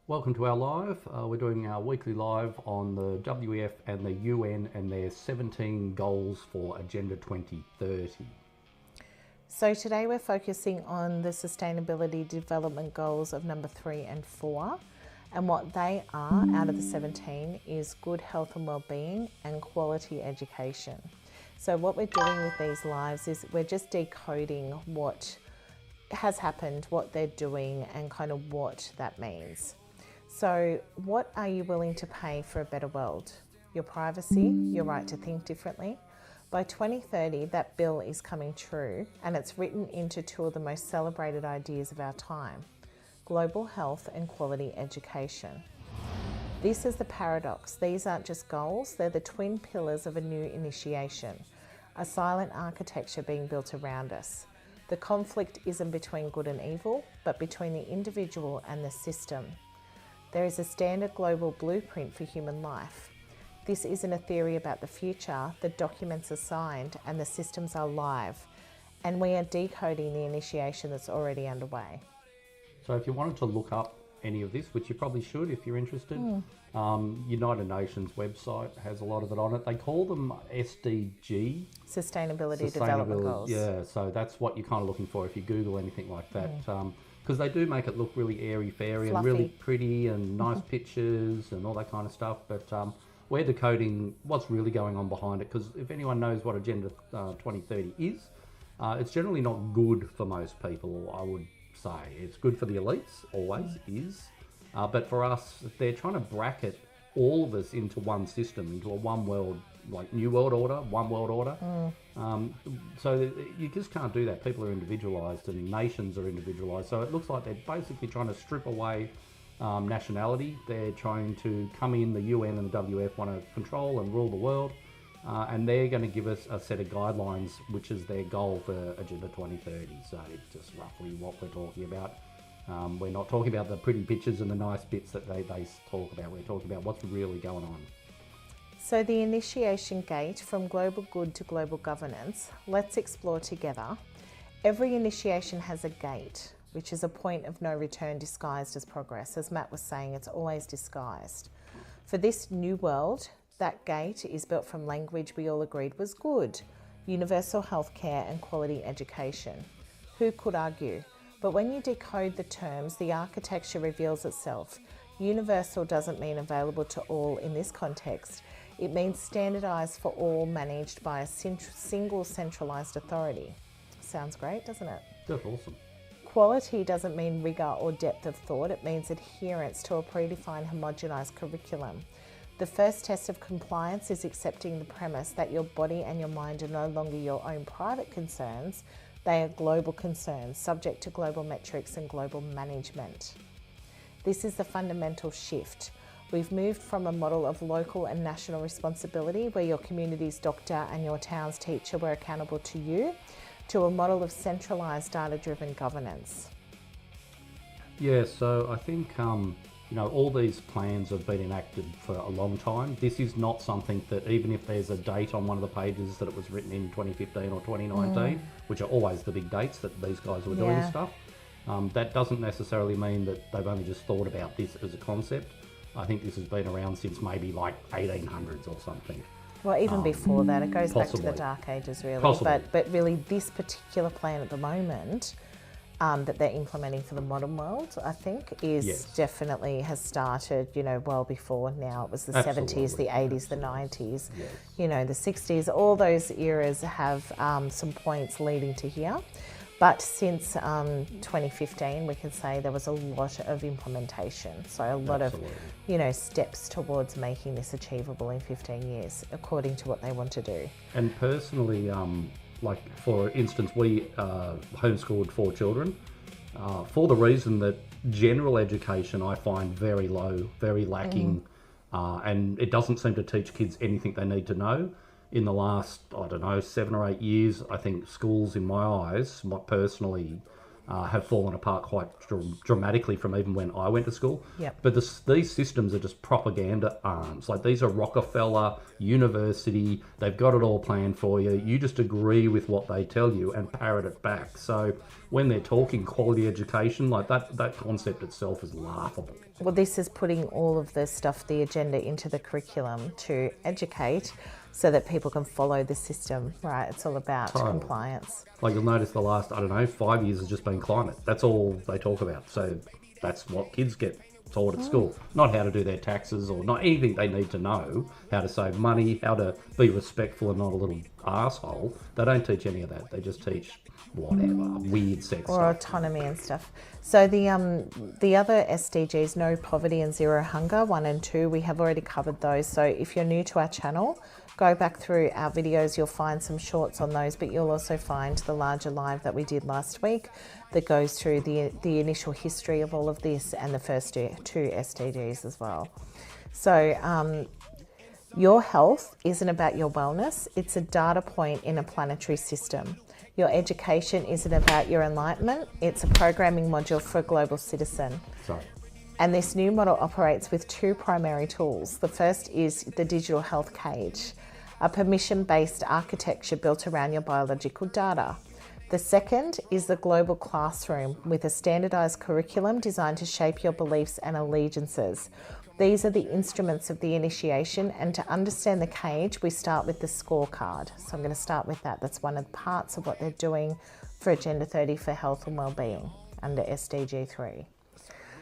Welcome to our live. We're doing our weekly live on the WEF and the UN and their 17 goals for Agenda 2030. So today we're focusing on the Sustainability Development Goals of number 3 and 4. And what they are out of the 17 is good health and well-being and quality education. So what we're doing with these lives is we're just decoding what has happened, what they're doing, and kind of what that means. So what are you willing to pay for a better world? Your privacy, your right to think differently. By 2030, that bill is coming true, and it's written into two of the most celebrated ideas of our time: global health and quality education. This is the paradox. These aren't just goals, they're the twin pillars of a new initiation, a silent architecture being built around us. The conflict isn't between good and evil, but between the individual and the system. There is a standard global blueprint for human life. This isn't a theory about the future. The documents are signed and the systems are live, and we are decoding the initiation that's already underway. So if you wanted to look up any of this, which you probably should if you're interested, United Nations website has a lot of it on it. They call them SDG. Sustainability Development Goals. Yeah, so that's what you're kind of looking for if you Google anything like that. Because they do make it look really airy-fairy and really pretty and nice pictures and all that kind of stuff. But we're decoding what's really going on behind it, because if anyone knows what Agenda 2030 is, it's generally not good for most people, I would say. It's good for the elites, always is. But for us, they're trying to bracket all of us into one system, into a one world, like New World Order, one world order. So you just can't do that. People are individualised and nations are individualised. So it looks like they're basically trying to strip away nationality. They're trying to come in, the UN and the WF want to control and rule the world. And they're going to give us a set of guidelines, which is their goal for Agenda 2030. So it's just roughly what we're talking about. We're not talking about the pretty pictures and the nice bits that they talk about. We're talking about what's really going on. So the initiation gate from global good to global governance, let's explore together. Every initiation has a gate, which is a point of no return disguised as progress. As Matt was saying, it's always disguised. For this new world, that gate is built from language we all agreed was good: universal healthcare and quality education. Who could argue? But when you decode the terms, the architecture reveals itself. Universal doesn't mean available to all in this context. It means standardised for all, managed by a single centralised authority. Sounds great, doesn't it? That's awesome. Quality doesn't mean rigour or depth of thought. It means adherence to a predefined homogenised curriculum. The first test of compliance is accepting the premise that your body and your mind are no longer your own private concerns. They are global concerns, subject to global metrics and global management. This is the fundamental shift. We've moved from a model of local and national responsibility, where your community's doctor and your town's teacher were accountable to you, to a model of centralised data-driven governance. Yeah, so I think all these plans have been enacted for a long time. This is not something that, even if there's a date on one of the pages that it was written in 2015 or 2019, which are always the big dates that these guys were doing stuff, that doesn't necessarily mean that they've only just thought about this as a concept. I think this has been around since maybe like 1800s or something. Well, even before that, it goes possibly. back to the Dark Ages, really. Possibly. But really, this particular plan at the moment that they're implementing for the modern world, I think, is definitely has started, well before now. It was the 70s, the 80s, the 90s, the 60s. All those eras have some points leading to here. But since 2015, we can say there was a lot of implementation. So a lot of, steps towards making this achievable in 15 years, according to what they want to do. And personally, like for instance, we homeschooled 4 children for the reason that general education I find very low, very lacking, and it doesn't seem to teach kids anything they need to know. In the last, 7 or 8 years, I think schools, in my eyes, personally, have fallen apart quite dramatically from even when I went to school. Yep. But these systems are just propaganda arms. Like, these are Rockefeller, university, they've got it all planned for you. You just agree with what they tell you and parrot it back. So when they're talking quality education, like that concept itself is laughable. Well, this is putting all of the stuff, the agenda, into the curriculum to educate so that people can follow the system, right? It's all about compliance. Like, you'll notice the last, 5 years has just been climate. That's all they talk about. So that's what kids get taught at school. Not how to do their taxes or not anything they need to know, how to save money, how to be respectful and not a little arsehole. They don't teach any of that. They just teach whatever, weird sex or stuff. autonomy and stuff. So the other SDGs, no poverty and zero hunger, 1 and 2, we have already covered those. So if you're new to our channel, go back through our videos, you'll find some shorts on those, but you'll also find the larger live that we did last week that goes through the initial history of all of this and the first two SDGs as well. So your health isn't about your wellness, it's a data point in a planetary system. Your education isn't about your enlightenment, it's a programming module for a global citizen. Sorry. And this new model operates with 2 primary tools. The first is the digital health cage, a permission-based architecture built around your biological data. The second is the global classroom with a standardized curriculum designed to shape your beliefs and allegiances. These are the instruments of the initiation, and to understand the cage, we start with the scorecard. So I'm going to start with that. That's one of the parts of what they're doing for Agenda 30 for health and wellbeing under SDG 3.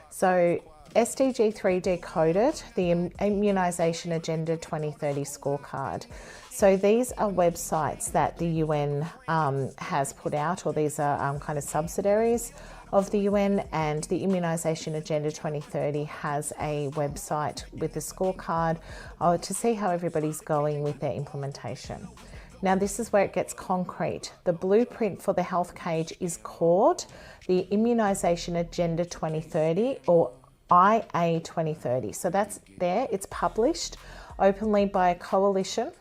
So SDG 3 Decoded, the Immunisation Agenda 2030 scorecard. So these are websites that the UN has put out, or these are kind of subsidiaries of the UN, and the Immunisation Agenda 2030 has a website with a scorecard to see how everybody's going with their implementation. Now, this is where it gets concrete. The blueprint for the health cage is called the Immunisation Agenda 2030, or IA 2030. So that's there. It's published openly by a coalition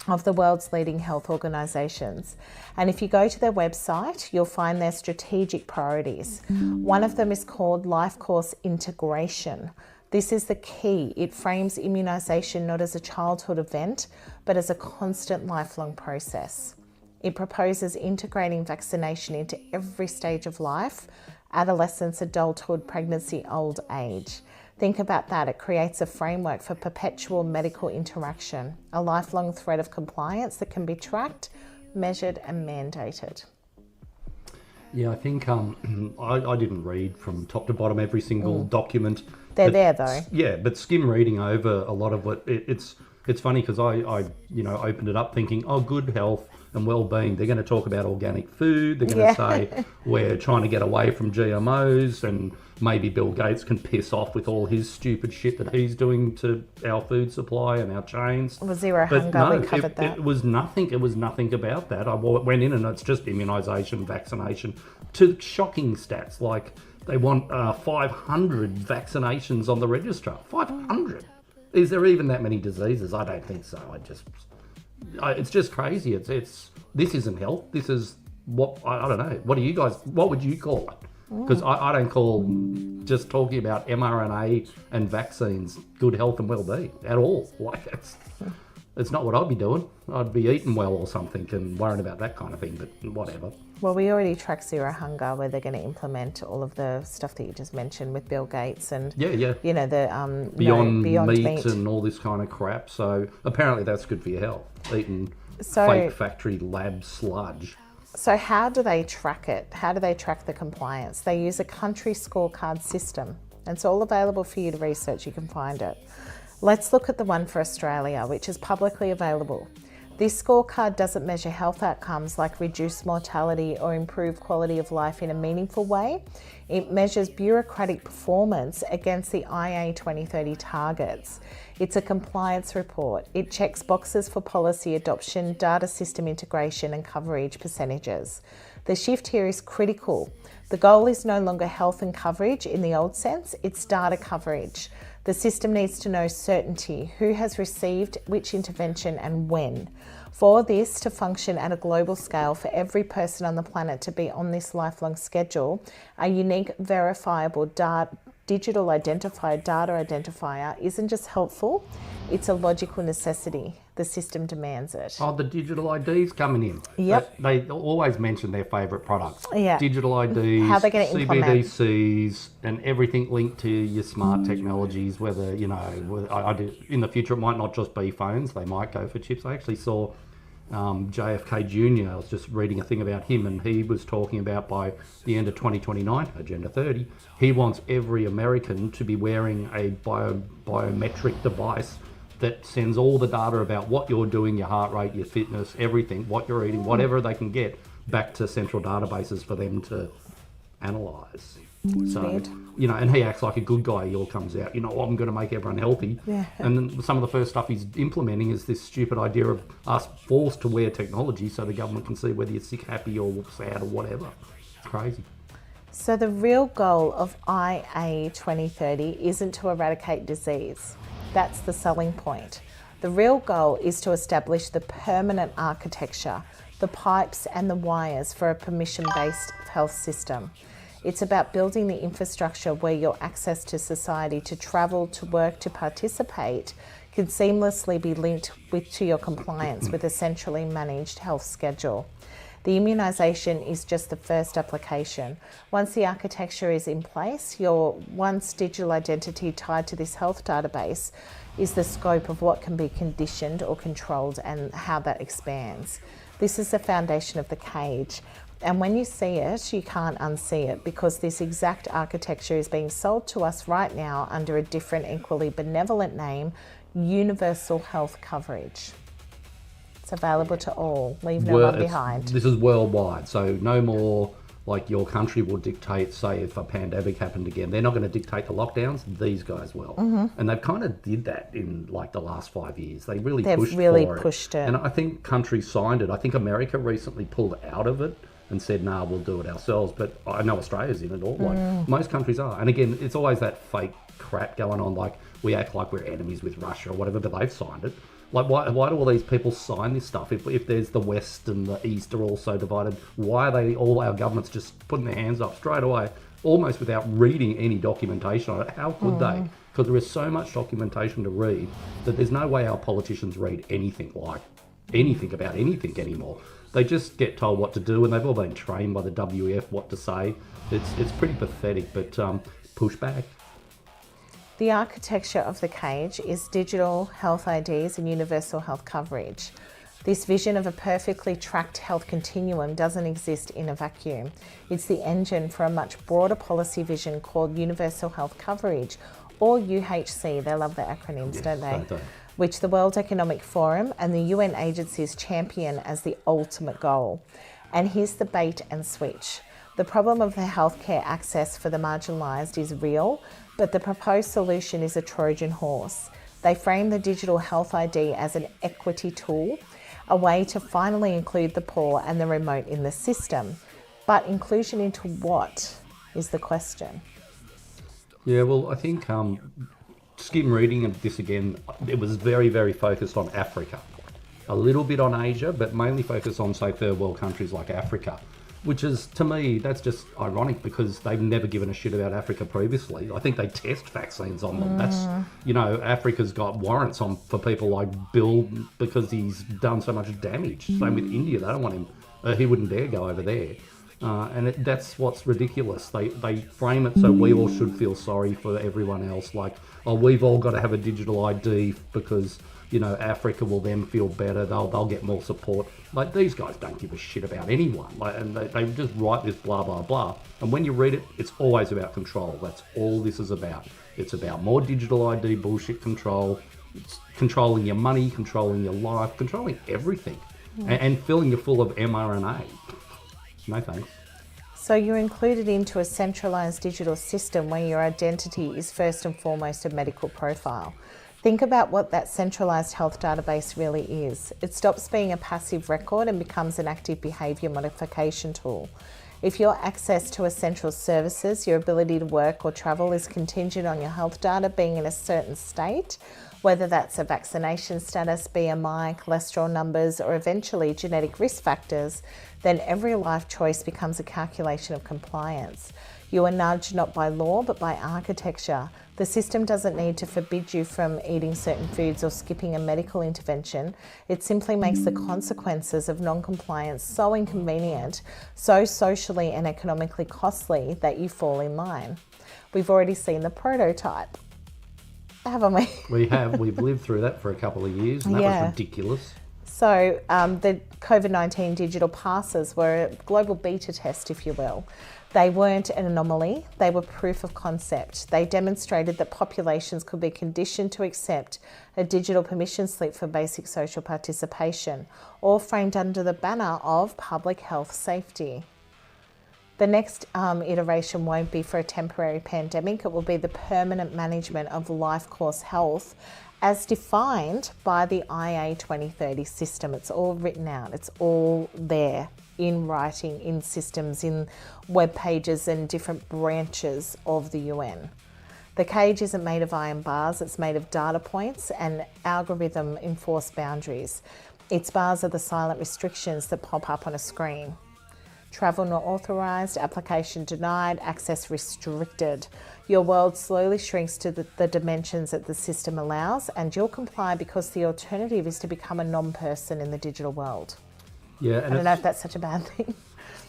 of the world's leading health organisations. And if you go to their website, you'll find their strategic priorities. One of them is called Life Course Integration. This is the key. It frames immunisation not as a childhood event, but as a constant lifelong process. It proposes integrating vaccination into every stage of life: adolescence, adulthood, pregnancy, old age. Think about that. It creates a framework for perpetual medical interaction, a lifelong thread of compliance that can be tracked, measured and mandated. Yeah, I think I didn't read from top to bottom every single document. They're there though. Yeah, but skim reading over a lot of what it's funny because I opened it up thinking, oh, good health and well-being. They're going to talk about organic food. They're going to say we're trying to get away from GMOs, and maybe Bill Gates can piss off with all his stupid shit that he's doing to our food supply and our chains. Well, zero hunger, we covered that. It was nothing about that. I went in and it's just immunisation, vaccination, to shocking stats like they want 500 vaccinations on the register. 500. Is there even that many diseases? I don't think so. It's just crazy. This isn't health. This is what I don't know. What would you call it? Because I don't call just talking about mRNA and vaccines good health and well-being at all. Like, it's not what I'd be doing. I'd be eating well or something and worrying about that kind of thing, but whatever. Well, we already track Zero Hunger, where they're going to implement all of the stuff that you just mentioned with Bill Gates and you know, the Beyond meat and all this kind of crap. So apparently that's good for your health, eating fake factory lab sludge. So how do they track it? How do they track the compliance? They use a country scorecard system. It's all available for you to research. You can find it. Let's look at the one for Australia, which is publicly available. This scorecard doesn't measure health outcomes like reduced mortality or improved quality of life in a meaningful way. It measures bureaucratic performance against the IA 2030 targets. It's a compliance report. It checks boxes for policy adoption, data system integration and coverage percentages. The shift here is critical. The goal is no longer health and coverage in the old sense, it's data coverage. The system needs to know certainty, who has received which intervention and when. For this to function at a global scale, for every person on the planet to be on this lifelong schedule, a unique, verifiable digital identified data identifier isn't just helpful, it's a logical necessity. The system demands it. Oh, the digital IDs coming in. Yep. They always mention their favourite products. Yeah. Digital IDs, how they're going to implement CBDCs, and everything linked to your smart technologies, whether, you know, in the future it might not just be phones, they might go for chips. I actually saw JFK Jr. I was just reading a thing about him, and he was talking about by the end of 2029, Agenda 30, he wants every American to be wearing a biometric device that sends all the data about what you're doing, your heart rate, your fitness, everything, what you're eating, whatever they can get back to central databases for them to analyse. So, weird. you know, and he acts like a good guy. He all comes out, you know, oh, I'm going to make everyone healthy. Yeah. And then some of the first stuff he's implementing is this stupid idea of us forced to wear technology so the government can see whether you're sick, happy or sad or whatever. It's crazy. So the real goal of IA 2030 isn't to eradicate disease. That's the selling point. The real goal is to establish the permanent architecture, the pipes and the wires for a permission-based health system. It's about building the infrastructure where your access to society, to travel, to work, to participate, can seamlessly be linked to your compliance with a centrally managed health schedule. The immunisation is just the first application. Once the architecture is in place, your once digital identity tied to this health database is the scope of what can be conditioned or controlled and how that expands. This is the foundation of the cage. And when you see it, you can't unsee it, because this exact architecture is being sold to us right now under a different, equally benevolent name, universal health coverage. It's available to all, leave no one behind. This is worldwide, so no more like your country will dictate, say if a pandemic happened again, they're not going to dictate the lockdowns, these guys will. Mm-hmm. And they've kind of did that in like the last 5 years. They've really pushed it. And I think countries signed it. I think America recently pulled out of it and said, nah, we'll do it ourselves. But I know Australia's in it all. Like most countries are. And again, it's always that fake crap going on, like we act like we're enemies with Russia or whatever, but they've signed it. Like, why do all these people sign this stuff? If there's the West and the East are also divided, why are they, all our governments, just putting their hands up straight away, almost without reading any documentation on it? How could they? Because there is so much documentation to read that there's no way our politicians read anything about anything anymore. They just get told what to do, and they've all been trained by the WEF what to say. It's pretty pathetic, but push back. The architecture of the cage is digital health IDs and universal health coverage. This vision of a perfectly tracked health continuum doesn't exist in a vacuum. It's the engine for a much broader policy vision called universal health coverage, or UHC. They love the acronyms, yes, don't they? Which the World Economic Forum and the UN agencies champion as the ultimate goal. And here's the bait and switch. The problem of the healthcare access for the marginalised is real, but the proposed solution is a Trojan horse. They frame the digital health ID as an equity tool, a way to finally include the poor and the remote in the system. But inclusion into what is the question? Yeah, well, I think skim reading of this again, it was very, very focused on Africa. A little bit on Asia, but mainly focused on, say, third world countries like Africa. Which is, to me, that's just ironic because they've never given a shit about Africa previously. I think they test vaccines on them. That's, you know, Africa's got warrants on for people like Bill because he's done so much damage. Same with India. They don't want him. He wouldn't dare go over there. And that's what's ridiculous. They frame it so we all should feel sorry for everyone else. Like, oh, we've all got to have a digital ID because, you know, Africa will then feel better. They'll get more support. Like, these guys don't give a shit about anyone. Like, and they just write this blah, blah, blah. And when you read it, it's always about control. That's all this is about. It's about more digital ID bullshit control. It's controlling your money, controlling your life, controlling everything. And filling you full of mRNA. No thanks. So you're included into a centralised digital system where your identity is first and foremost a medical profile. Think about what that centralised health database really is. It stops being a passive record and becomes an active behaviour modification tool. If your access to essential services, your ability to work or travel is contingent on your health data being in a certain state, whether that's a vaccination status, BMI, cholesterol numbers, or eventually genetic risk factors, then every life choice becomes a calculation of compliance. You are nudged not by law, but by architecture. The system doesn't need to forbid you from eating certain foods or skipping a medical intervention. It simply makes the consequences of non-compliance so inconvenient, so socially and economically costly that you fall in line. We've already seen the prototype, haven't we? We have. We've lived through that for a couple of years, and that was ridiculous. So the COVID-19 digital passes were a global beta test, if you will. They weren't an anomaly, they were proof of concept. They demonstrated that populations could be conditioned to accept a digital permission slip for basic social participation, all framed under the banner of public health safety. The next iteration won't be for a temporary pandemic, it will be the permanent management of life course health as defined by the IA 2030 system. It's all written out, it's all there in writing, in systems, in web pages and different branches of the UN. The cage isn't made of iron bars, it's made of data points and algorithm enforced boundaries. Its bars are the silent restrictions that pop up on a screen. Travel not authorised, application denied, access restricted. Your world slowly shrinks to the dimensions that the system allows, and you'll comply because the alternative is to become a non-person in the digital world. Yeah, and I don't know if that's such a bad thing.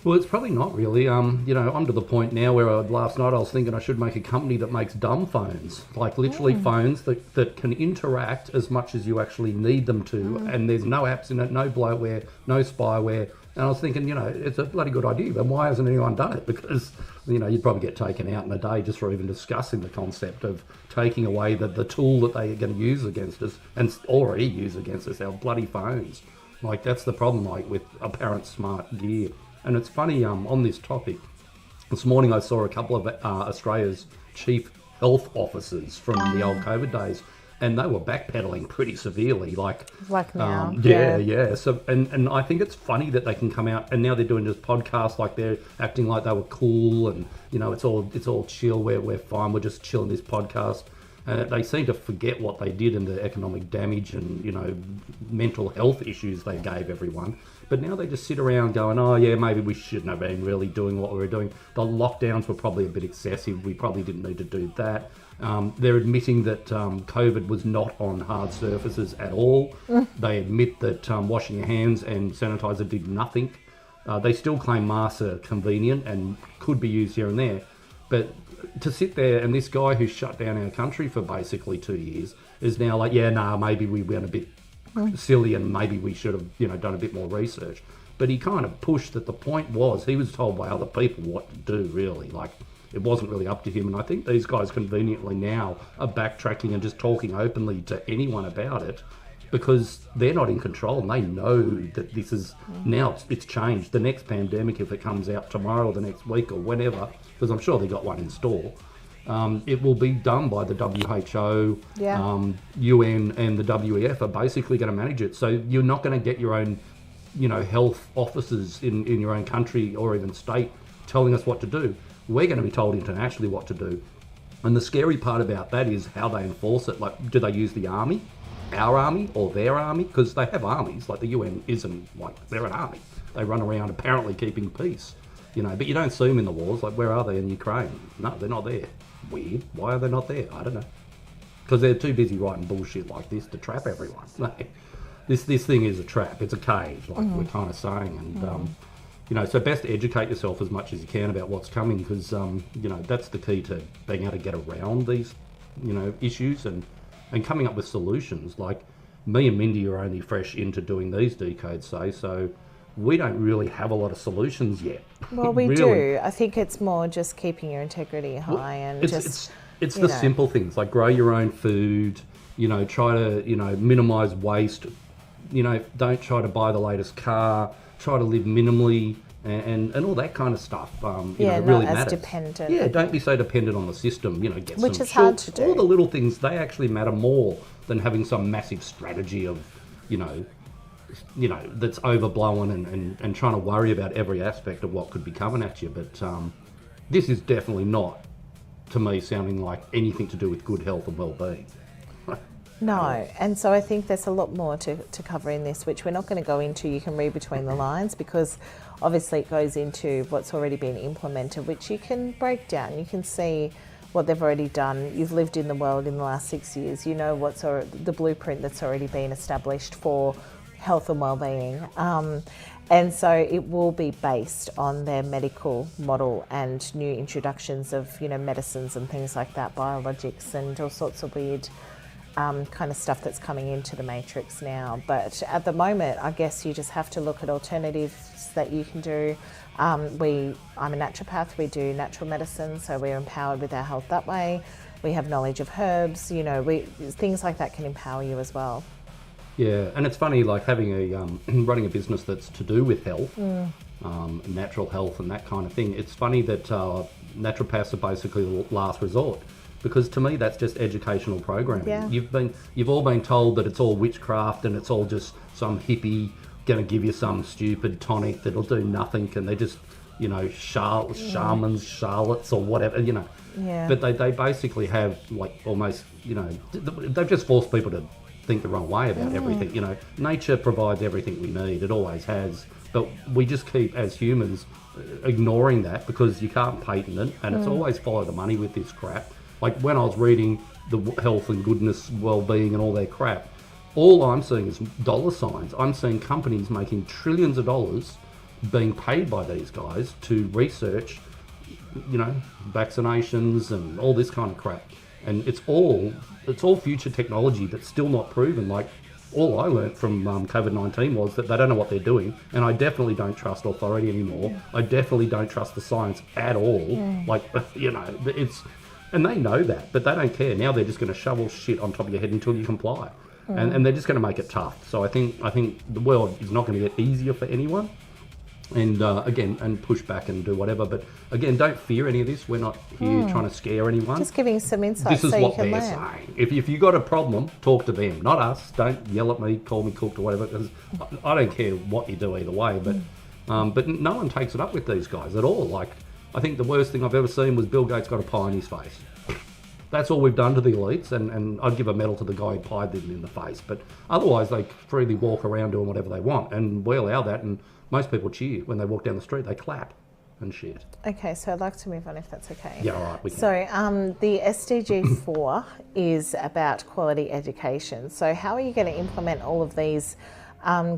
Well, it's probably not really. I'm to the point now where last night I was thinking I should make a company that makes dumb phones, like literally phones that can interact as much as you actually need them to, and there's no apps in it, no bloatware, no spyware. And I was thinking, it's a bloody good idea, but why hasn't anyone done it? Because, you'd probably get taken out in a day just for even discussing the concept of taking away the tool that they are going to use against us and already use against us, our bloody phones. Like, that's the problem, like, with apparent smart gear. And it's funny, on this topic, this morning I saw a couple of Australia's chief health officers from the old COVID days, and they were backpedaling pretty severely, like now. Yeah. So, and I think it's funny that they can come out, and now they're doing this podcast, like they're acting like they were cool, and it's all chill. We're fine. We're just chilling this podcast. They seem to forget what they did and the economic damage and mental health issues they gave everyone. But now they just sit around going, oh yeah, maybe we shouldn't have been really doing what we were doing. The lockdowns were probably a bit excessive. We probably didn't need to do that. They're admitting that COVID was not on hard surfaces at all. They admit that washing your hands and sanitizer did nothing. They still claim masks are convenient and could be used here and there. But to sit there and this guy who shut down our country for basically 2 years is now like, maybe we went a bit silly and maybe we should have, done a bit more research. But he kind of pushed that the point was he was told by other people what to do, really. Like, it wasn't really up to him. And I think these guys conveniently now are backtracking and just talking openly to anyone about it because they're not in control and they know that this is now it's changed. The next pandemic, if it comes out tomorrow or the next week or whenever, because I'm sure they got one in store, it will be done by the WHO, UN and the WEF are basically going to manage it. So you're not going to get your own, health officers in your own country or even state telling us what to do. We're going to be told internationally what to do. And the scary part about that is how they enforce it. Like, do they use the army, our army, or their army? Because they have armies. Like, the UN isn't like, they're an army. They run around apparently keeping peace, but you don't see them in the wars. Like, where are they in Ukraine? No, they're not there. Weird. Why are they not there? I don't know. Because they're too busy writing bullshit like this to trap everyone. This thing is a trap. It's a cage, like we're kind of saying. And, so best educate yourself as much as you can about what's coming because, that's the key to being able to get around these, issues and coming up with solutions. Like, me and Mindy are only fresh into doing these decodes, so we don't really have a lot of solutions yet. Well, we do. I think it's more just keeping your integrity high and it's the simple things like grow your own food, try to, minimize waste, don't try to buy the latest car, try to live minimally and all that kind of stuff. Really not as matters. Dependent. Yeah, don't be so dependent on the system, get which some is hard to do. All the little things, they actually matter more than having some massive strategy of, that's overblown and trying to worry about every aspect of what could be coming at you. But this is definitely not, to me, sounding like anything to do with good health and well-being. No, and so I think there's a lot more to cover in this, which we're not going to go into. You can read between the lines, because obviously it goes into what's already been implemented, which you can break down. You can see what they've already done. You've lived in the world in the last 6 years. You know what's the blueprint that's already been established for health and well-being. And so it will be based on their medical model and new introductions of, medicines and things like that, biologics and all sorts of weird kind of stuff that's coming into the matrix now. But at the moment, I guess you just have to look at alternatives that you can do. I'm a naturopath. We do natural medicine, so we're empowered with our health that way. We have knowledge of herbs. Things like that can empower you as well. Yeah, and it's funny, like having running a business that's to do with health, natural health and that kind of thing. It's funny that naturopaths are basically the last resort. Because to me, that's just educational programming. Yeah. You've all been told that it's all witchcraft and it's all just some hippie going to give you some stupid tonic that'll do nothing, and they're just, shamans, charlats, or whatever, Yeah. But they basically have like almost, they've just forced people to think the wrong way about everything. Nature provides everything we need. It always has. But we just keep, as humans, ignoring that because you can't patent it, and it's always follow the money with this crap. Like when I was reading the health and goodness, well-being and all their crap, all I'm seeing is dollar signs. I'm seeing companies making trillions of dollars being paid by these guys to research, vaccinations and all this kind of crap. And it's all future technology that's still not proven. Like all I learnt from COVID-19 was that they don't know what they're doing, and I definitely don't trust authority anymore. I definitely don't trust the science at all. And they know that, but they don't care. Now they're just going to shovel shit on top of your head until you comply. And they're just going to make it tough. So I think the world is not going to get easier for anyone. And and push back and do whatever. But again, don't fear any of this. We're not here trying to scare anyone. Just giving some insights. This is so what you can they're learn. saying. If you got a problem, talk to them, not us. Don't yell at me, call me cooked or whatever, because I don't care what you do either way. But no one takes it up with these guys at all. Like, I think the worst thing I've ever seen was Bill Gates got a pie in his face. That's all we've done to the elites, and I'd give a medal to the guy who pied them in the face. But otherwise, they freely walk around doing whatever they want, and we allow that, and most people cheer. When they walk down the street, they clap and shit. Okay, so I'd like to move on if that's okay. Yeah, all right, we can. So the SDG 4 is about quality education. So how are you going to implement all of these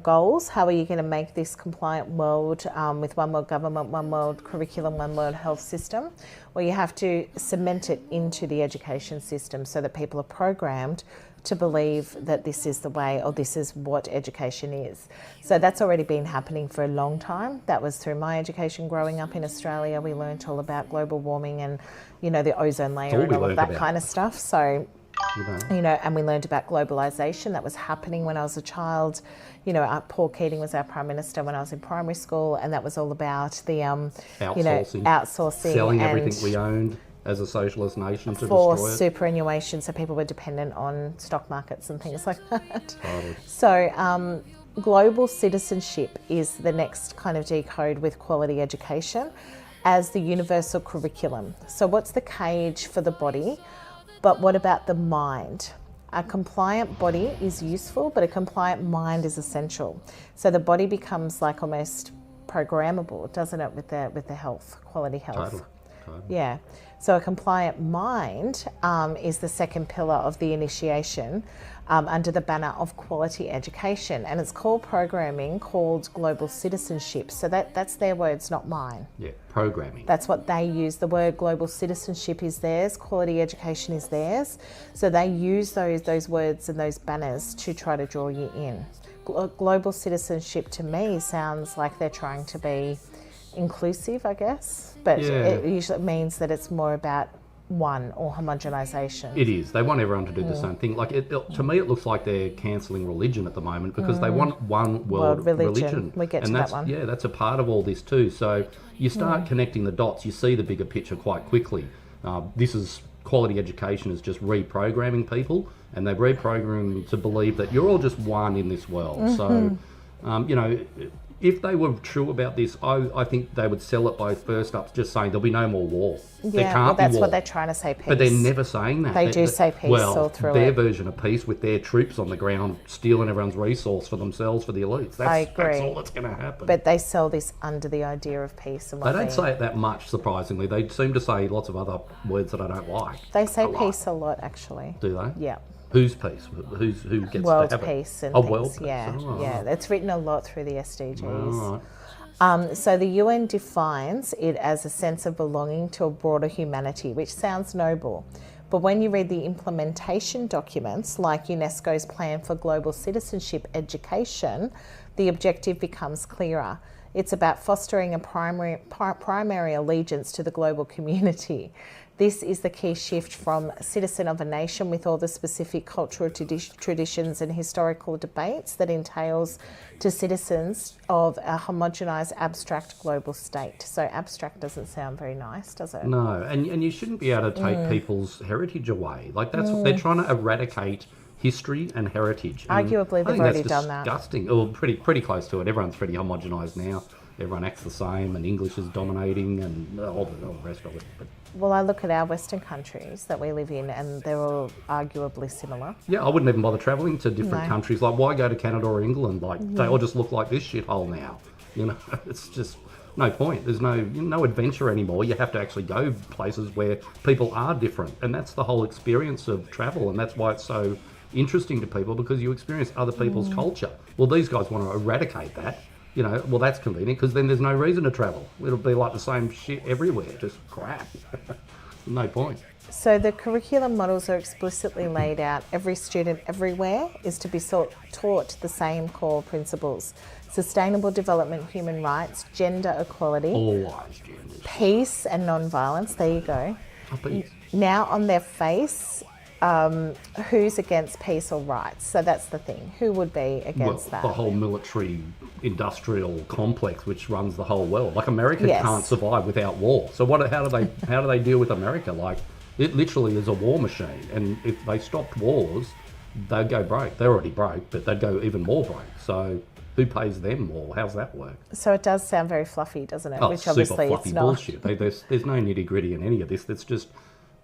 goals? How are you going to make this compliant world with one world government, one world curriculum, one world health system? Well, you have to cement it into the education system so that people are programmed to believe that this is the way, or this is what education is. So that's already been happening for a long time. That was through my education growing up in Australia. We learnt all about global warming and, the ozone layer and all of that kind of stuff. So, and we learned about globalization. That was happening when I was a child. Paul Keating was our Prime Minister when I was in primary school, and that was all about the, outsourcing. Selling everything we owned as a socialist nation to for destroy it. Superannuation, so people were dependent on stock markets and things like that. Totally. So global citizenship is the next kind of decode with quality education as the universal curriculum. So what's the cage for the body, but what about the mind? A compliant body is useful, but a compliant mind is essential. So the body becomes like almost programmable, doesn't it, with the health, quality health? Totally. Yeah. So a compliant mind is the second pillar of the initiation under the banner of quality education. And it's called programming, called global citizenship. So that's their words, not mine. Yeah, programming. That's what they use. The word global citizenship is theirs, quality education is theirs. So they use those words and those banners to try to draw you in. Global citizenship to me sounds like they're trying to be inclusive, I guess, but it usually means that it's more about one or homogenisation. It is. They want everyone to do the same thing. Like to me, it looks like they're cancelling religion at the moment because they want one world religion. We get and to that one. Yeah, that's a part of all this too. So you start connecting the dots, you see the bigger picture quite quickly. This is quality education is just reprogramming people, and they've reprogrammed them to believe that you're all just one in this world. So You know, if they were true about this, I think they would sell it by first up just saying there'll be no more war. There Yeah, can't well, that's be war. what they're trying to say, peace. But they're never saying that. They do say peace all through their it. version of peace with their troops on the ground stealing everyone's resource for themselves, for the elites. That's, I agree. That's all that's going to happen. But they sell this under the idea of peace and They well-being. don't say it that much, surprisingly. They seem to say lots of other words that I don't like. They say a lot. peace a lot, actually. Do they? Yeah. Whose peace? Who gets World to have peace it? and Oh, things. world peace. Yeah, Oh, yeah. It's written a lot through the SDGs. all right. So the UN defines it as a sense of belonging to a broader humanity, which sounds noble. But when you read the implementation documents, like UNESCO's Plan for Global Citizenship Education, the objective becomes clearer. It's about fostering a primary allegiance to the global community. This is the key shift from citizen of a nation with all the specific cultural traditions and historical debates that entails to citizens of a homogenised abstract global state. So abstract doesn't sound very nice, does it? No, and you shouldn't be able to take people's heritage away. Like that's what they're trying to eradicate history and heritage. And Arguably, I they've think already that's done that. disgusting. Well, pretty close to it. Everyone's pretty homogenised now. Everyone acts the same, and English is dominating, and all the rest of it. But Well, I look at our Western countries that we live in, and they're all arguably similar. yeah, I wouldn't even bother travelling to different No. countries. Like, why go to Canada or England? Like, they all just look like this shithole now. You know, it's just no point. There's no adventure anymore. You have to actually go places where people are different, and that's the whole experience of travel, and that's why it's so interesting to people, because you experience other people's culture. Well, these guys want to eradicate that. You know, well, that's convenient because then there's no reason to travel. It'll be like the same shit everywhere, just crap. No point. So the curriculum models are explicitly laid out. Every student everywhere is to be taught the same core principles: sustainable development, human rights, gender equality, Always genders. peace and non-violence. There you go. Oh, peace. Now on their face, who's against peace or rights? So that's the thing. Who would be against that? The whole military industrial complex which runs the whole world. Like America Yes. can't survive without war. So how do they deal with America? Like, it literally is a war machine, and if they stopped wars, they'd go broke. They're already broke, but they'd go even more broke. So who pays them more? How's that work? So it does sound very fluffy, doesn't it? Oh, Which super obviously fluffy it's not. bullshit. There's no nitty gritty in any of this.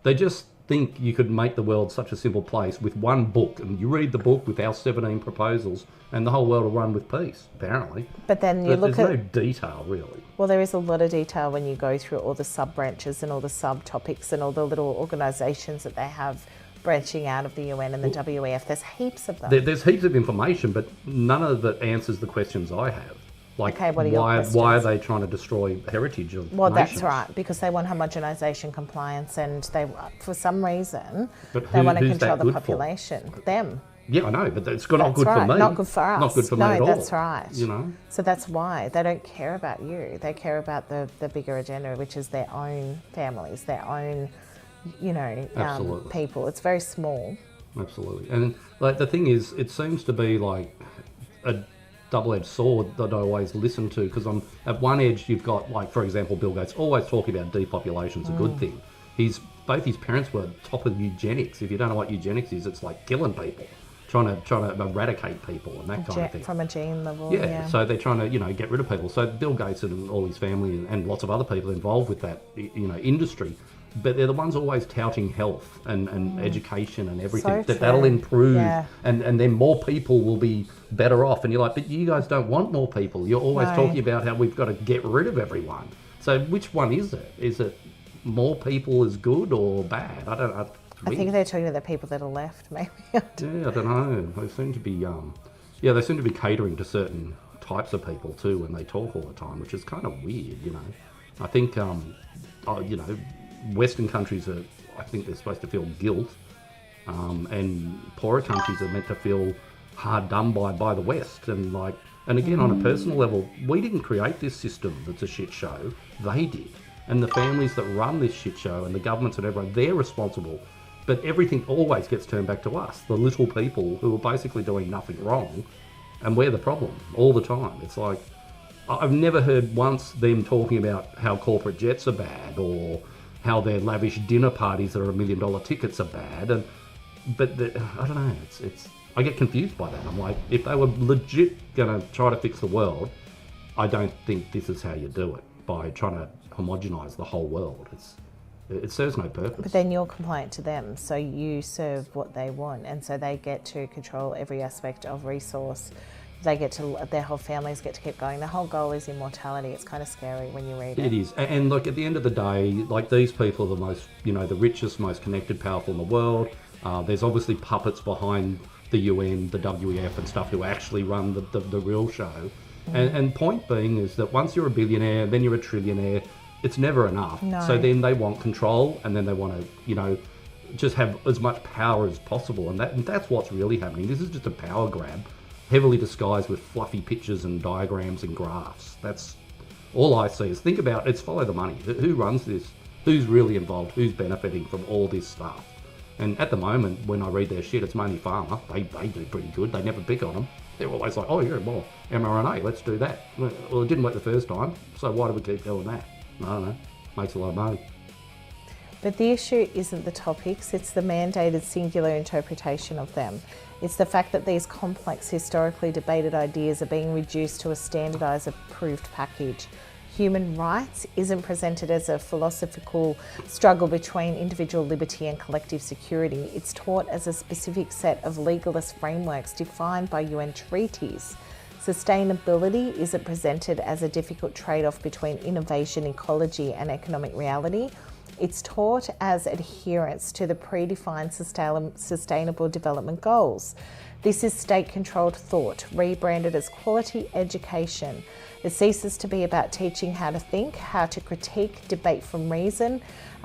They just think you could make the world such a simple place with one book, and you read the book with our 17 proposals, and the whole world will run with peace. Apparently, But then you but look there's at no detail really. Well, there is a lot of detail when you go through all the sub-branches and all the subtopics and all the little organisations that they have branching out of the UN and the WEF. There's heaps of them. There's heaps of information, but none of it answers the questions I have. Like, Okay, what are your why are questions? they trying to destroy heritage of Well, nations? that's right, because they want homogenisation, compliance, and they, for some reason, But they want to who's that control the good for? population. Them. Yeah, I know, but it's not That's good right. for me. Not good for us. Not good for me No, at all. that's right. You know? So that's why they don't care about you. They care about the bigger agenda, which is their own families, their own, Absolutely. people. It's very small. Absolutely. And like the thing is, it seems to be like a double-edged sword that I always listen to, because on at one edge you've got, like, for example, Bill Gates always talking about depopulation's a good thing. Both his parents were top of eugenics. If you don't know what eugenics is, it's like killing people, trying to eradicate people and that kind of thing. From a gene level. Yeah, so they're trying to, get rid of people. So Bill Gates and all his family and lots of other people involved with that, industry, but they're the ones always touting health and education and everything. So That'll true. improve, Yeah. and then more people will be better off. And you're like, but you guys don't want more people. You're always No. talking about how we've got to get rid of everyone. So which one is it? Is it more people is good or bad? I don't know. I think they're talking to the people that are left, maybe. Yeah, I don't know. They seem to be, they seem to be catering to certain types of people too when they talk all the time, which is kind of weird, I think, Western countries I think they're supposed to feel guilt, and poorer countries are meant to feel hard done by the West, and again, on a personal level, we didn't create this system that's a shit show. They did, and the families that run this shit show and the governments and everyone, they're responsible. But everything always gets turned back to us, the little people who are basically doing nothing wrong, and we're the problem all the time. It's like, I've never heard once them talking about how corporate jets are bad, or how their lavish dinner parties that are $1 million tickets are bad. And I don't know. I get confused by that. I'm like, if they were legit going to try to fix the world, I don't think this is how you do it, by trying to homogenise the whole world. It serves no purpose. But then you're compliant to them, so you serve what they want, and so they get to control every aspect of resource. Their whole families get to keep going. The whole goal is immortality. It's kind of scary when you read it. It is. And look, at the end of the day, like, these people are the most, the richest, most connected, powerful in the world. There's obviously puppets behind the UN, the WEF and stuff who actually run the real show. And point being is that once you're a billionaire, then you're a trillionaire, it's never enough. No. So then they want control, and then they want to, just have as much power as possible. And that's what's really happening. This is just a power grab, heavily disguised with fluffy pictures and diagrams and graphs. That's all I see. Is think about it's follow the money. Who runs this? Who's really involved? Who's benefiting from all this stuff? And at the moment, when I read their shit, it's mainly pharma. They do pretty good. They never pick on them. They're always like, oh yeah, well, mRNA, let's do that. Well, it didn't work the first time, so why do we keep doing that? I don't know. Makes a lot of money. But the issue isn't the topics, it's the mandated singular interpretation of them. It's the fact that these complex, historically debated ideas are being reduced to a standardised, approved package. Human rights isn't presented as a philosophical struggle between individual liberty and collective security. It's taught as a specific set of legalist frameworks defined by UN treaties. Sustainability isn't presented as a difficult trade-off between innovation, ecology and economic reality. It's taught as adherence to the predefined sustainable development goals. This is state-controlled thought, rebranded as quality education. It ceases to be about teaching how to think, how to critique, debate from reason,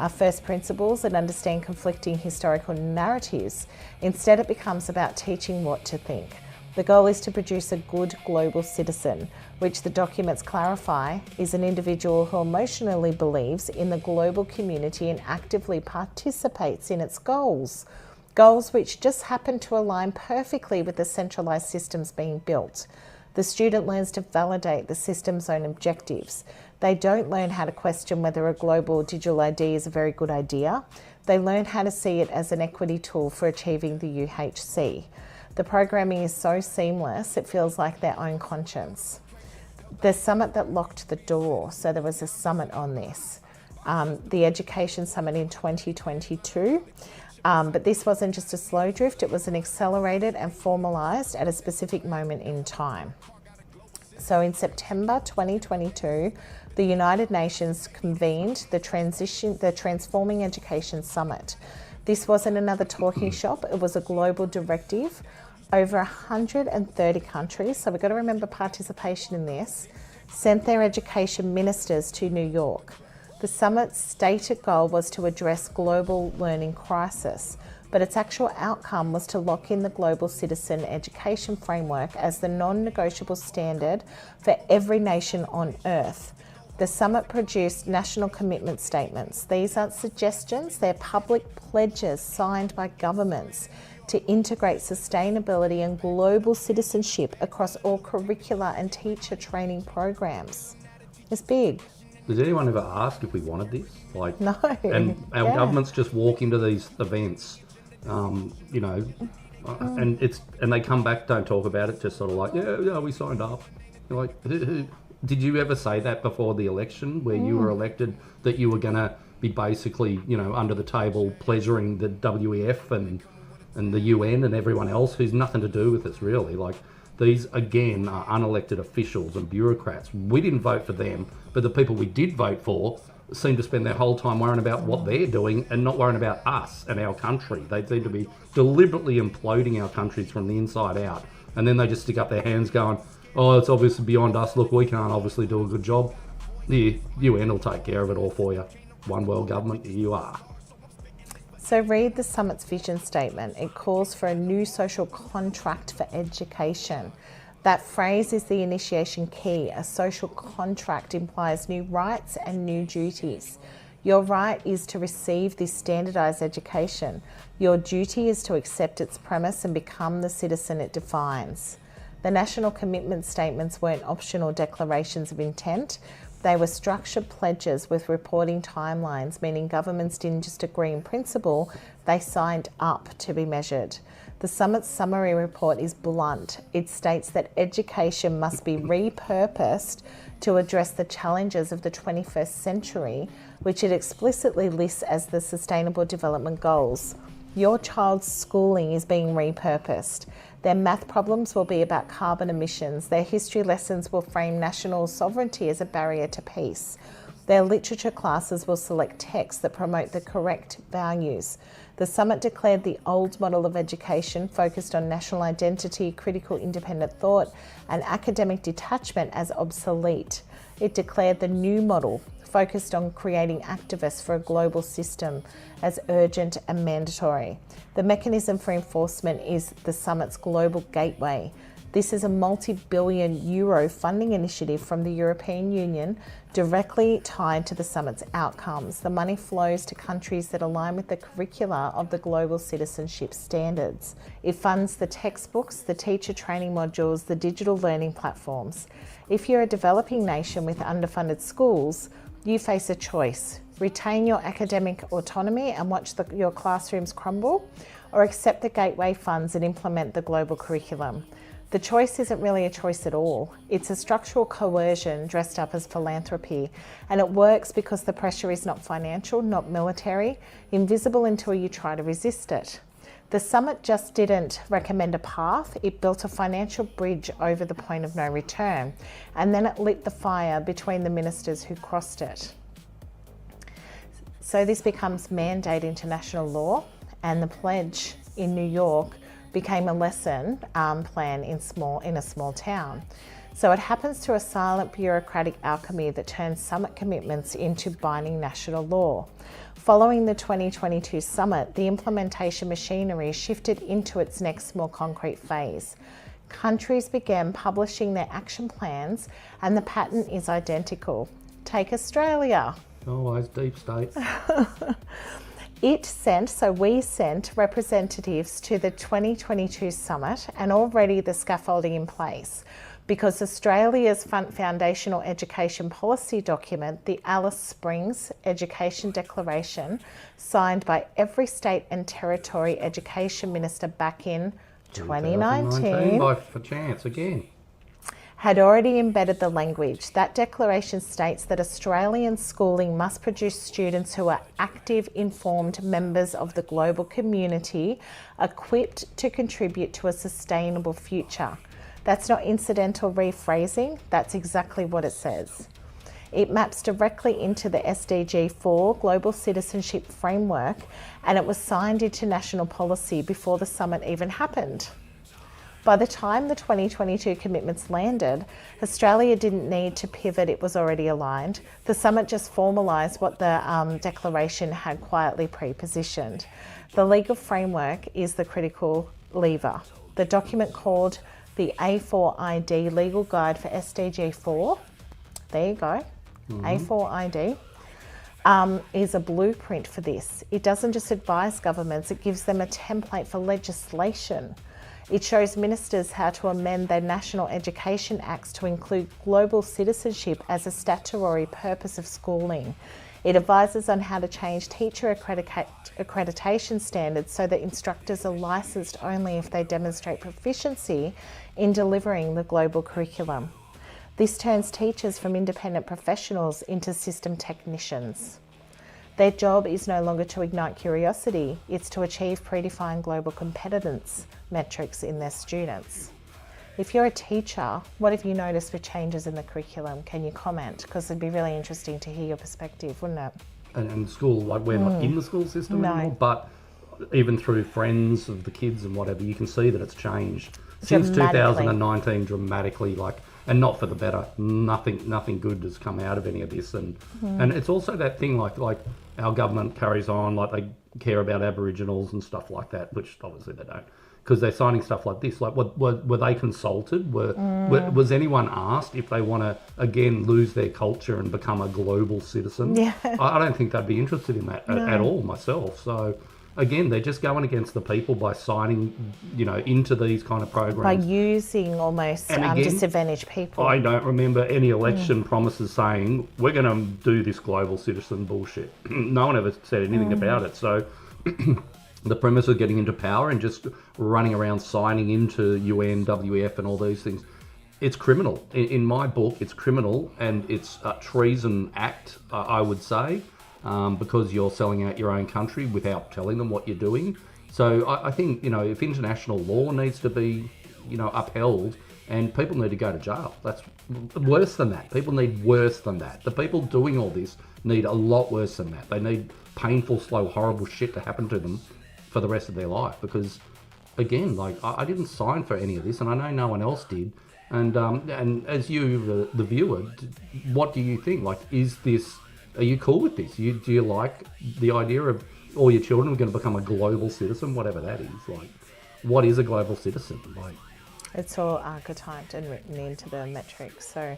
first principles, and understand conflicting historical narratives. Instead, it becomes about teaching what to think. The goal is to produce a good global citizen, which the documents clarify is an individual who emotionally believes in the global community and actively participates in its goals. Goals which just happen to align perfectly with the centralised systems being built. The student learns to validate the system's own objectives. They don't learn how to question whether a global digital ID is a very good idea. They learn how to see it as an equity tool for achieving the UHC. The programming is so seamless, it feels like their own conscience. The summit that locked the door, so there was a summit on this, the Education Summit in 2022, but this wasn't just a slow drift, it was an accelerated and formalised at a specific moment in time. So in September 2022, the United Nations convened the Transforming Education Summit. This wasn't another talking shop, it was a global directive. Over 130 countries, so we've got to remember participation in this, sent their education ministers to New York. The summit's stated goal was to address global learning crisis, but its actual outcome was to lock in the global citizen education framework as the non-negotiable standard for every nation on earth. The summit produced national commitment statements. These aren't suggestions, they're public pledges signed by governments to integrate sustainability and global citizenship across all curricula and teacher training programs. It's big. Does anyone ever ask if we wanted this? No. And our governments just walk into these events, and they come back, don't talk about it, just sort of like, yeah, we signed up. You're like, who? Did you ever say that before the election, where you were elected, that you were going to be basically, under the table pleasuring the WEF and the UN and everyone else who's nothing to do with this, really? Like, these, again, are unelected officials and bureaucrats. We didn't vote for them, but the people we did vote for seem to spend their whole time worrying about what they're doing and not worrying about us and our country. They seem to be deliberately imploding our countries from the inside out. And then they just stick up their hands going, oh, it's obviously beyond us. Look, we can't obviously do a good job. The UN will take care of it all for you. One world government, here you are. So read the summit's vision statement. It calls for a new social contract for education. That phrase is the initiation key. A social contract implies new rights and new duties. Your right is to receive this standardised education. Your duty is to accept its premise and become the citizen it defines. The national commitment statements weren't optional declarations of intent. They were structured pledges with reporting timelines, meaning governments didn't just agree in principle, They signed up to be measured. The summit's summary report is blunt. It states that education must be repurposed to address the challenges of the 21st century, which it explicitly lists as the Sustainable Development Goals. Your child's schooling is being repurposed. Their math problems will be about carbon emissions. Their history lessons will frame national sovereignty as a barrier to peace. Their literature classes will select texts that promote the correct values. The summit declared the old model of education focused on national identity, critical independent thought, and academic detachment as obsolete. It declared the new model focused on creating activists for a global system as urgent and mandatory. The mechanism for enforcement is the summit's Global Gateway. This is a multi-billion euro funding initiative from the European Union directly tied to the summit's outcomes. The money flows to countries that align with the curricula of the global citizenship standards. It funds the textbooks, the teacher training modules, the digital learning platforms. If you're a developing nation with underfunded schools, you face a choice. Retain your academic autonomy and watch your classrooms crumble, or accept the gateway funds and implement the global curriculum. The choice isn't really a choice at all. It's a structural coercion dressed up as philanthropy, and it works because the pressure is not financial, not military, invisible until you try to resist it. The summit just didn't recommend a path, it built a financial bridge over the point of no return, and then it lit the fire between the ministers who crossed it. So this becomes mandate international law, and the pledge in New York became a lesson plan in a small town. So it happens through a silent bureaucratic alchemy that turns summit commitments into binding national law. Following the 2022 summit, the implementation machinery shifted into its next more concrete phase. Countries began publishing their action plans, and the pattern is identical. Take Australia. Always deep state. We sent representatives to the 2022 summit, and already the scaffolding in place, because Australia's foundational education policy document, the Alice Springs Education Declaration, signed by every state and territory education minister back in 2019 by chance again, had already embedded the language. That declaration states that Australian schooling must produce students who are active, informed members of the global community, equipped to contribute to a sustainable future. That's not incidental rephrasing, that's exactly what it says. It maps directly into the SDG 4 Global Citizenship Framework, and it was signed into national policy before the summit even happened. By the time the 2022 commitments landed, Australia didn't need to pivot, it was already aligned. The summit just formalised what the declaration had quietly pre-positioned. The legal framework is the critical lever. The document called the A4ID Legal Guide for SDG 4, there you go, A4ID, is a blueprint for this. It doesn't just advise governments, it gives them a template for legislation. It shows ministers how to amend their National Education Acts to include global citizenship as a statutory purpose of schooling. It advises on how to change teacher accreditation standards so that instructors are licensed only if they demonstrate proficiency in delivering the global curriculum. This turns teachers from independent professionals into system technicians. Their job is no longer to ignite curiosity, it's to achieve predefined global competence metrics in their students. If you're a teacher, what have you noticed with changes in the curriculum? Can you comment? Because it'd be really interesting to hear your perspective, wouldn't it? And school, like we're not in the school system anymore, but even through friends of the kids and whatever, you can see that it's changed. Since 2019, dramatically, and not for the better. Nothing good has come out of any of this, and it's also that thing like our government carries on, like they care about Aboriginals and stuff like that, which obviously they don't, because they're signing stuff like this. Like, were they consulted? Was anyone asked if they want to again lose their culture and become a global citizen? Yeah. I don't think they'd be interested in that at all myself. So. Again, they're just going against the people by signing, into these kind of programs. By using almost disadvantaged people. I don't remember any election promises saying, we're going to do this global citizen bullshit. No one ever said anything about it. So the premise of getting into power and just running around signing into UN, WEF and all these things. It's criminal. In my book, it's criminal, and it's a treason act, I would say, because you're selling out your own country without telling them what you're doing. So I think, if international law needs to be, upheld, and people need to go to jail. That's worse than that. People need worse than that. The people doing all this need a lot worse than that. They need painful, slow, horrible shit to happen to them for the rest of their life. Because, again, I didn't sign for any of this, and I know no one else did. And as you, the viewer, what do you think? Are you cool with this? Do you like the idea of all your children are going to become a global citizen, whatever that is? What is a global citizen? It's all archetyped and written into the metrics. So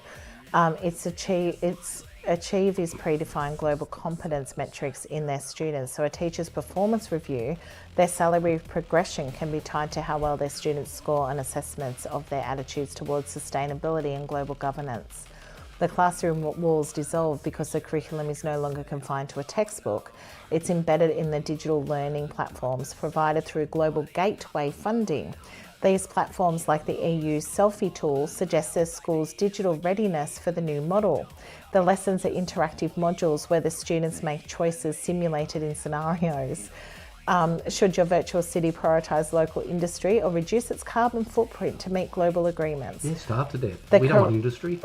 Achieve is predefined global competence metrics in their students. So a teacher's performance review, their salary progression can be tied to how well their students score on assessments of their attitudes towards sustainability and global governance. The classroom walls dissolve because the curriculum is no longer confined to a textbook. It's embedded in the digital learning platforms provided through Global Gateway funding. These platforms, like the EU's selfie tool, suggest their school's digital readiness for the new model. The lessons are interactive modules where the students make choices simulated in scenarios. Should your virtual city prioritise local industry or reduce its carbon footprint to meet global agreements? Yeah, starve to death. We don't want industry.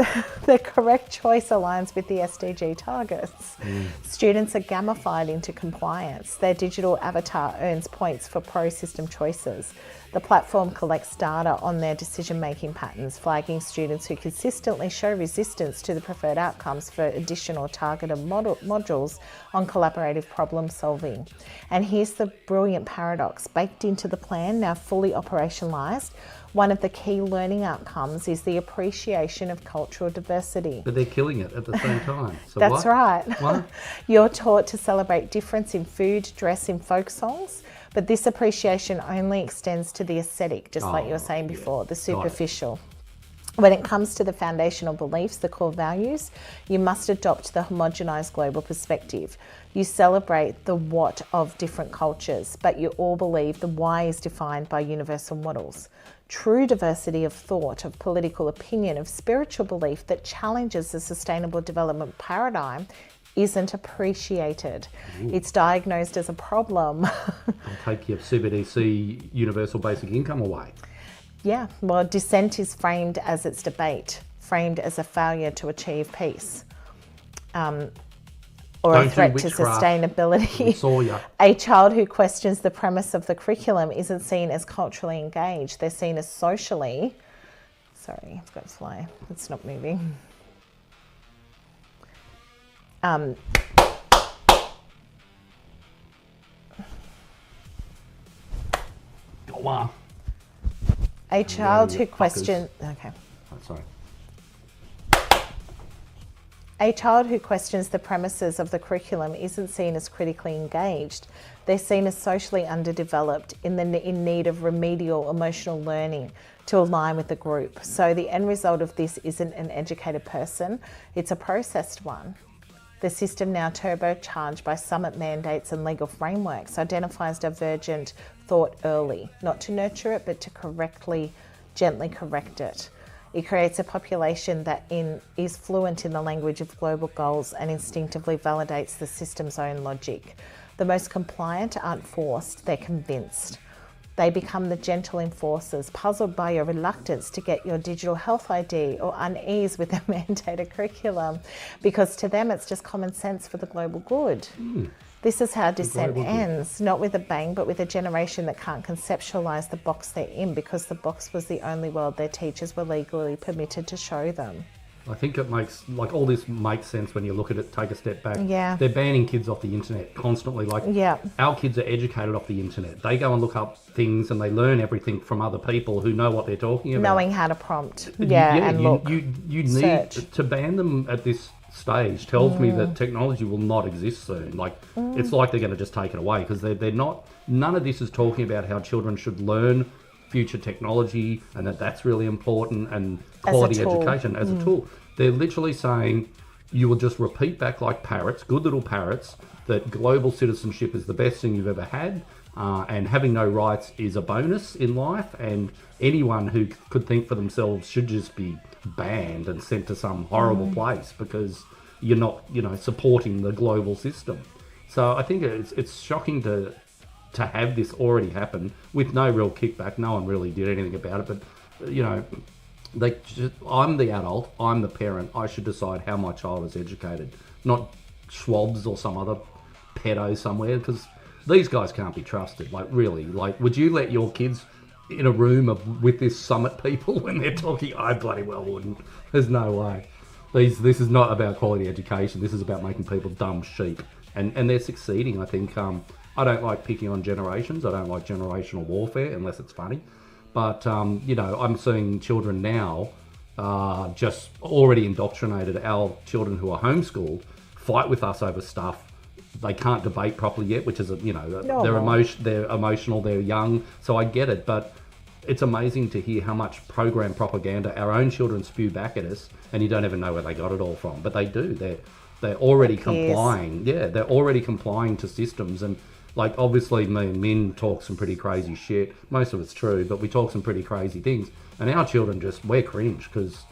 The correct choice aligns with the SDG targets. Students are gamified into compliance. Their digital avatar earns points for pro-system choices. The platform collects data on their decision-making patterns, flagging students who consistently show resistance to the preferred outcomes for additional targeted modules on collaborative problem solving. And here's the brilliant paradox. Baked into the plan, now fully operationalised, one of the key learning outcomes is the appreciation of cultural diversity. But they're killing it at the same time. So That's right. What? You're taught to celebrate difference in food, dress, in folk songs, but this appreciation only extends to the aesthetic, just like you were saying before, the superficial. When it comes to the foundational beliefs, the core values, you must adopt the homogenised global perspective. You celebrate the what of different cultures, but you all believe the why is defined by universal models. True diversity of thought, of political opinion, of spiritual belief that challenges the sustainable development paradigm isn't appreciated. It's diagnosed as a problem. I'll take your CBDC universal basic income away. Yeah, well, dissent is framed as its debate, framed as a failure to achieve peace, or a threat to sustainability. Saw ya. A child who questions the premise of the curriculum isn't seen as culturally engaged. They're seen as socially. Sorry, it's got to fly. It's not moving. Go on. A child who questions... Okay. Oh, sorry. A child who questions the premises of the curriculum isn't seen as critically engaged. They're seen as socially underdeveloped, in need of remedial emotional learning to align with the group. So the end result of this isn't an educated person, it's a processed one. The system, now turbocharged by summit mandates and legal frameworks, identifies divergent thought early, not to nurture it, but to gently correct it. It creates a population that is fluent in the language of global goals and instinctively validates the system's own logic. The most compliant aren't forced, they're convinced. They become the gentle enforcers, puzzled by your reluctance to get your digital health ID or unease with the mandated curriculum, because to them it's just common sense for the global good. This is how dissent ends, not with a bang, but with a generation that can't conceptualise the box they're in, because the box was the only world their teachers were legally permitted to show them. I think it makes, all this makes sense when you look at it, take a step back. Yeah. They're banning kids off the internet constantly. Our kids are educated off the internet. They go and look up things and they learn everything from other people who know what they're talking about. Knowing how to prompt. And look. You need to ban them at this stage tells me that technology will not exist soon. It's like they're going to just take it away, because they're not, none of this is talking about how children should learn future technology and that's really important, and quality education as a tool. They're literally saying you will just repeat back like parrots, good little parrots, that global citizenship is the best thing you've ever had. and having no rights is a bonus in life, and anyone who could think for themselves should just be banned and sent to some horrible place because you're not, supporting the global system. So I think it's shocking to have this already happen with no real kickback. No one really did anything about it, but I'm the adult, I'm the parent, I should decide how my child is educated, not Schwab's or some other pedo somewhere, because these guys can't be trusted. Like, really, would you let your kids in a room with this summit people when they're talking? I bloody well wouldn't. There's no way. This is not about quality education. This is about making people dumb sheep, and they're succeeding. I think. I don't like picking on generations. I don't like generational warfare unless it's funny. But I'm seeing children now just already indoctrinated. Our children who are homeschooled fight with us over stuff. They can't debate properly yet, which is, they're emotional, they're young, so I get it. But it's amazing to hear how much program propaganda our own children spew back at us, and you don't even know where they got it all from. But they do. They're already complying. Yeah, they're already complying to systems. And obviously, me and Min talk some pretty crazy shit. Most of it's true, but we talk some pretty crazy things. And our children we're cringe because,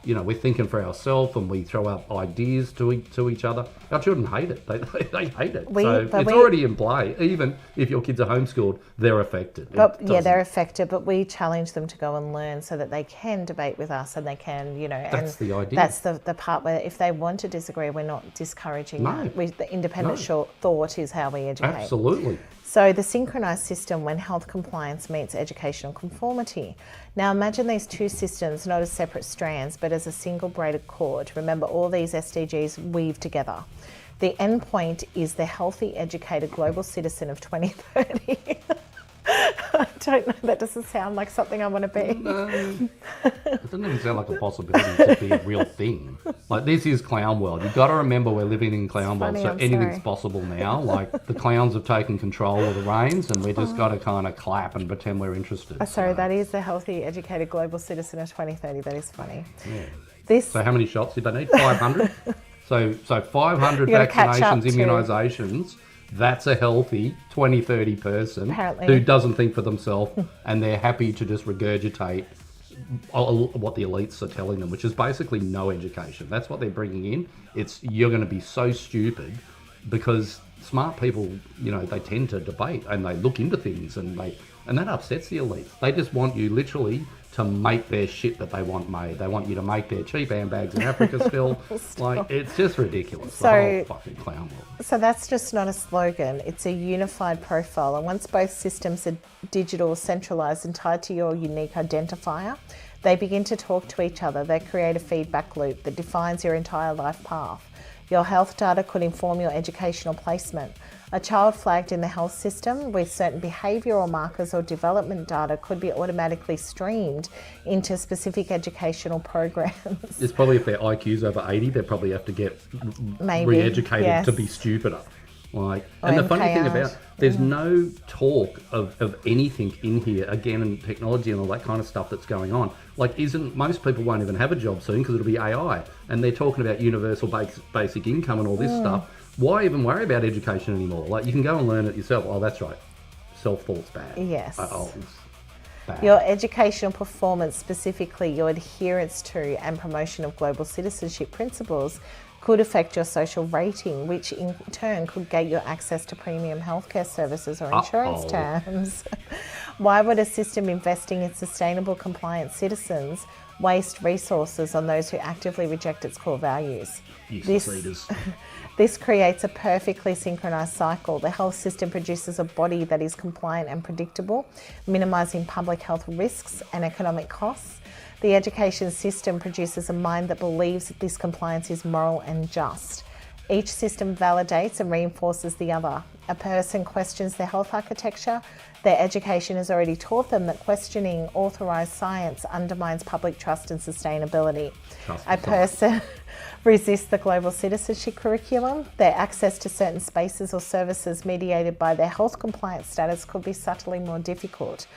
we're thinking for ourselves and we throw out ideas to each other. Our children hate it. They hate it. It's already in play. Even if your kids are homeschooled, they're affected. They're affected, but we challenge them to go and learn so that they can debate with us and they can, That's the idea. That's the part where if they want to disagree, we're not discouraging that. The independent thought is how we educate. Absolutely. So the synchronised system when health compliance meets educational conformity. Now imagine these two systems not as separate strands but as a single braided cord. Remember, all these SDGs weave together. The end point is the healthy, educated global citizen of 2030. I don't know, that doesn't sound like something I want to be. No, it doesn't even sound like a possibility to be a real thing. This is clown world. You've got to remember we're living in clown world, so anything's possible now. The clowns have taken control of the reins and we just got to kind of clap and pretend we're interested. Sorry, that is the healthy, educated global citizen of 2030. That is funny. Yeah. So how many shots did they need? 500? So 500 vaccinations, immunisations. That's a healthy 20-30 person who doesn't think for themselves and they're happy to just regurgitate what the elites are telling them, which is basically no education. That's what they're bringing in. You're going to be so stupid because smart people, they tend to debate and they look into things and that upsets the elites. They just want you literally to make their shit that they want made. They want you to make their cheap handbags in Africa still. It's just ridiculous. The whole fucking clown world. So that's just not a slogan. It's a unified profile. And once both systems are digital, centralised and tied to your unique identifier, they begin to talk to each other. They create a feedback loop that defines your entire life path. Your health data could inform your educational placement. A child flagged in the health system with certain behavioural markers or development data could be automatically streamed into specific educational programs. It's probably if their IQ's over 80, they probably have to get re-educated to be stupider. And the funny thing about there's no talk of anything in here, again, in technology and all that kind of stuff that's going on. Most people won't even have a job soon because it'll be AI. And they're talking about universal basic income and all this stuff. Why even worry about education anymore? You can go and learn it yourself. Oh, that's right. Self-thought's bad. Yes. Bad. Your educational performance, specifically your adherence to and promotion of global citizenship principles, could affect your social rating, which in turn could gate your access to premium healthcare services or insurance terms. Why would a system investing in sustainable, compliant citizens waste resources on those who actively reject its core values? This creates a perfectly synchronised cycle. The health system produces a body that is compliant and predictable, minimising public health risks and economic costs. The education system produces a mind that believes that this compliance is moral and just. Each system validates and reinforces the other. A person questions their health architecture. Their education has already taught them that questioning authorised science undermines public trust and sustainability. A person resists the global citizenship curriculum. Their access to certain spaces or services mediated by their health compliance status could be subtly more difficult.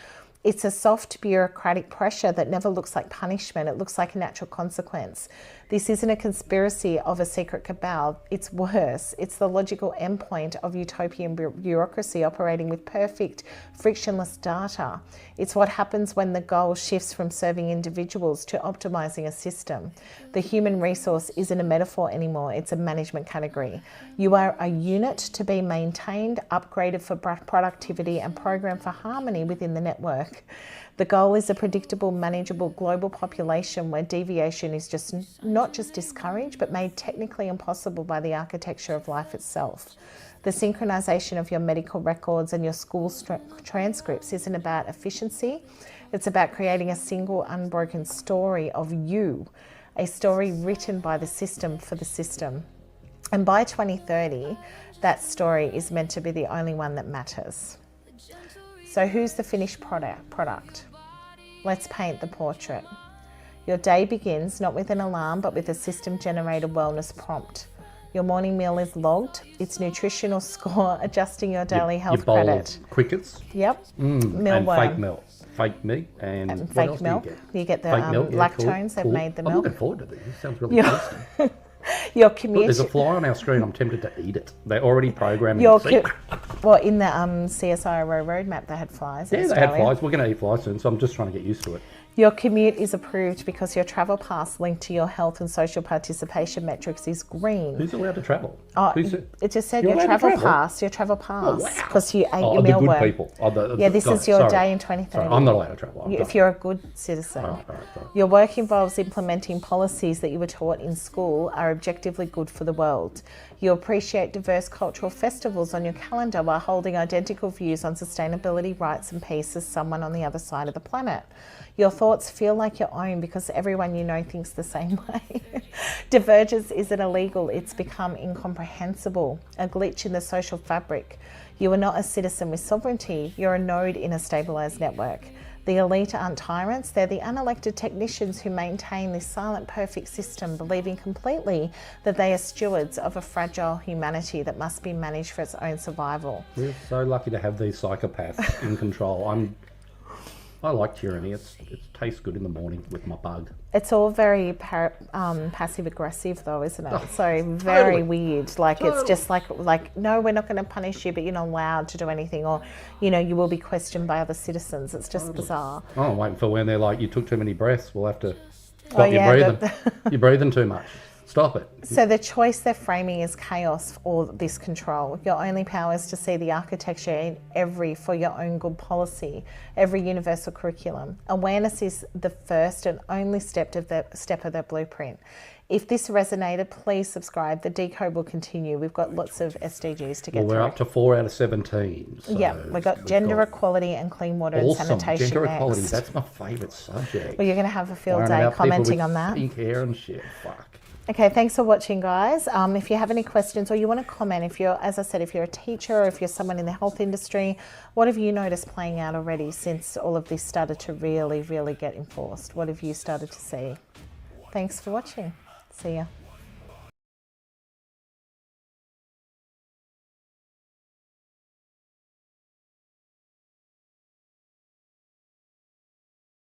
It's a soft bureaucratic pressure that never looks like punishment. It looks like a natural consequence. This isn't a conspiracy of a secret cabal. It's worse. It's the logical endpoint of utopian bureaucracy operating with perfect, frictionless data. It's what happens when the goal shifts from serving individuals to optimizing a system. The human resource isn't a metaphor anymore. It's a management category. You are a unit to be maintained, upgraded for productivity, and programmed for harmony within the network. The goal is a predictable, manageable global population where deviation is not just discouraged, but made technically impossible by the architecture of life itself. The synchronization of your medical records and your school transcripts isn't about efficiency. It's about creating a single, unbroken story of you, a story written by the system for the system. And by 2030, that story is meant to be the only one that matters. So who's the finished product? Let's paint the portrait. Your day begins not with an alarm, but with a system-generated wellness prompt. Your morning meal is logged, its nutritional score adjusting your daily health bowl credit. Of crickets. Yep. Mealworm. Fake meat and what fake else milk. Do you get? You get the fake milk, lactones. They've made the milk. I'm looking forward to this. This sounds really tasty. Your Look, commute. there's a fly on our screen. I'm tempted to eat it. They're already programming. Well, in the CSIRO roadmap, they had flies. Yeah, they had flies. We're going to eat flies soon, so I'm just trying to get used to it. Your commute is approved because your travel pass linked to your health and social participation metrics is green. Who's allowed to travel? It just said your travel pass. Because you ate your the mealworm. good people. This is your day in 2030. Sorry, I'm not allowed to travel. If you're a good citizen. Right. Your work involves implementing policies that you were taught in school are objectively good for the world. You appreciate diverse cultural festivals on your calendar while holding identical views on sustainability, rights and peace as someone on the other side of the planet. Your thoughts feel like your own because everyone you know thinks the same way. Divergence isn't illegal, it's become incomprehensible, a glitch in the social fabric. You are not a citizen with sovereignty, you're a node in a stabilised network. The elite aren't tyrants, they're the unelected technicians who maintain this silent, perfect system, believing completely that they are stewards of a fragile humanity that must be managed for its own survival. We're so lucky to have these psychopaths in control. I like tyranny. It tastes good in the morning with my bug. It's all very passive aggressive though, isn't it? So very weird. It's just like no, we're not going to punish you, but you're not allowed to do anything, or you will be questioned by other citizens. It's just bizarre. Oh, I'm waiting for when they're like, you took too many breaths. We'll have to stop you breathing. You're breathing too much. Stop it. So the choice they're framing is chaos or this control. Your only power is to see the architecture in for your own good policy, every universal curriculum. Awareness is the first and only step of their blueprint. If this resonated, please subscribe. The Decode will continue. We've got lots of SDGs to get through. We're up to 4 out of 17. So we've got gender equality and clean water and sanitation gender next. Equality, that's my favourite subject. Well, you're going to have a field day commenting on that. Pink hair and shit, fuck. Okay, thanks for watching, guys. If you have any questions or you want to comment, if you're a teacher or if you're someone in the health industry, what have you noticed playing out already since all of this started to really, really get enforced? What have you started to see? Thanks for watching. See ya.